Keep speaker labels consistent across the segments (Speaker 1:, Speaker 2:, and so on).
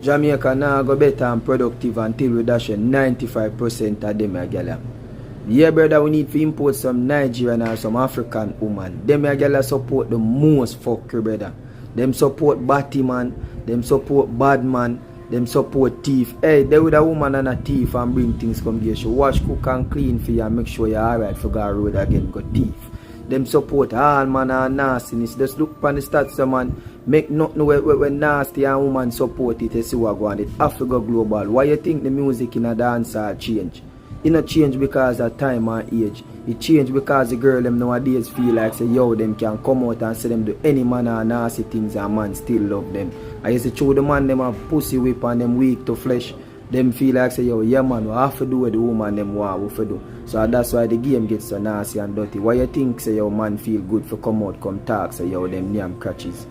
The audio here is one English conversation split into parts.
Speaker 1: Jamaica now go better and productive until we dash 95% of them a gyal. Yeah, brother, we need to import some Nigerian or some African woman. Them a gyal support the most fucker, brother. Them support batty man, them support bad man, them support thief. Hey, they with a woman and a thief and bring things come here. She wash, cook and clean for you and make sure you're alright for go road again, go thief. Them support all man and nastiness. Just look upon the stats, man. Make nothing when nasty and woman support it. You see what go on. It have to go global. Why you think the music in a dance change? It not change because of time and age. It change because the girl them nowadays feel like say yo them can come out and say them do any man and nasty things and man still love them. I used to show the man them have pussy whip and them weak to flesh. Them feel like say yo yeah man we have to do what the woman them want to do. So that's why the game gets so nasty and dirty. Why you think say your man feel good for come out come talk say yo them name crutches?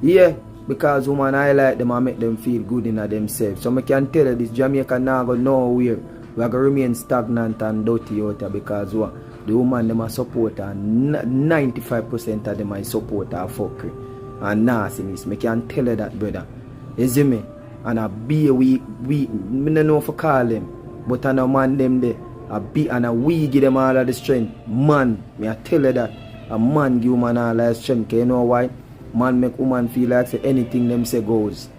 Speaker 1: Yeah, because woman highlight them and make them feel good in themselves. So I can tell you this Jamaica now go nowhere. We are going to remain stagnant and dirty out there because what? The woman them a support and 95% of them are support her fuckery and nastiness. I can tell you that, brother. You see me? And a be we don't know if I call them, but I know man them there. A be and a we give them all of the strength. Man, I tell you that. A man give woman all of the strength. You know why? Man make woman feel like say anything them say goes.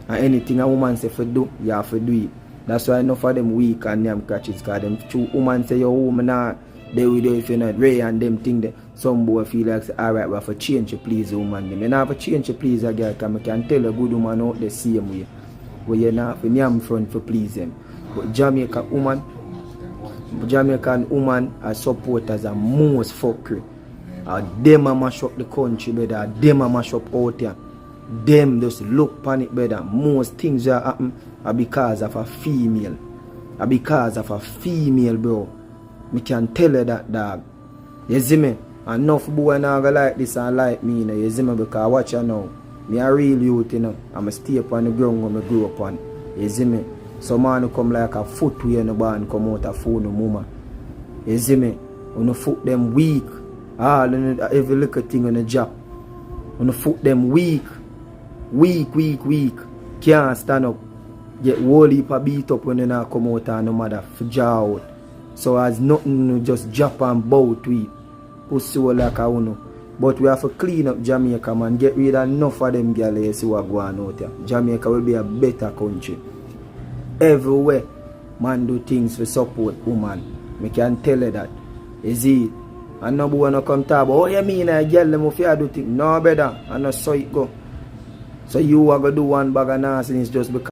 Speaker 1: And anything a woman say for do, you have to do it. That's why enough of them weak and them catches because them true woman say your woman nah, they will do if you're not Ray and them thing that some boy feel like say alright we have to change to please the woman them. You not have to change to please a girl because I can tell a good woman out the same way. Where you not have to name front for please them. But Jamaican woman are support as a most fuckery. Them a mash up the country better. Them a mash up out there. Them just look on it better. Most things that happen are because of a female. Are because of a female, bro. Me can tell you that, dog. You see me? Enough boy now go like this and like me, you know. You see me? Because watch you now. Me a real youth, you know. I'm a stay up on the ground where I grew up on. You see me? Some man who come like a foot way in the barn come out a phone no mama. You see me? When you foot them weak. Every little thing on the job. When you foot them weak. Weak. Can't stand up. Get whole heap of beat up when they not come out and no matter for jaw out. So as nothing just drop and bow to it. Pussy like a uno. But we have to clean up Jamaica, man. Get rid of enough of them girls you see what going out there. Jamaica will be a better country. Everywhere man do things for support woman. Me can tell you that. Is it? And no boy no come talk about, oh you mean a girl them if you do things. No brother, and no so it go. So you are going to do one bag of nonsense just because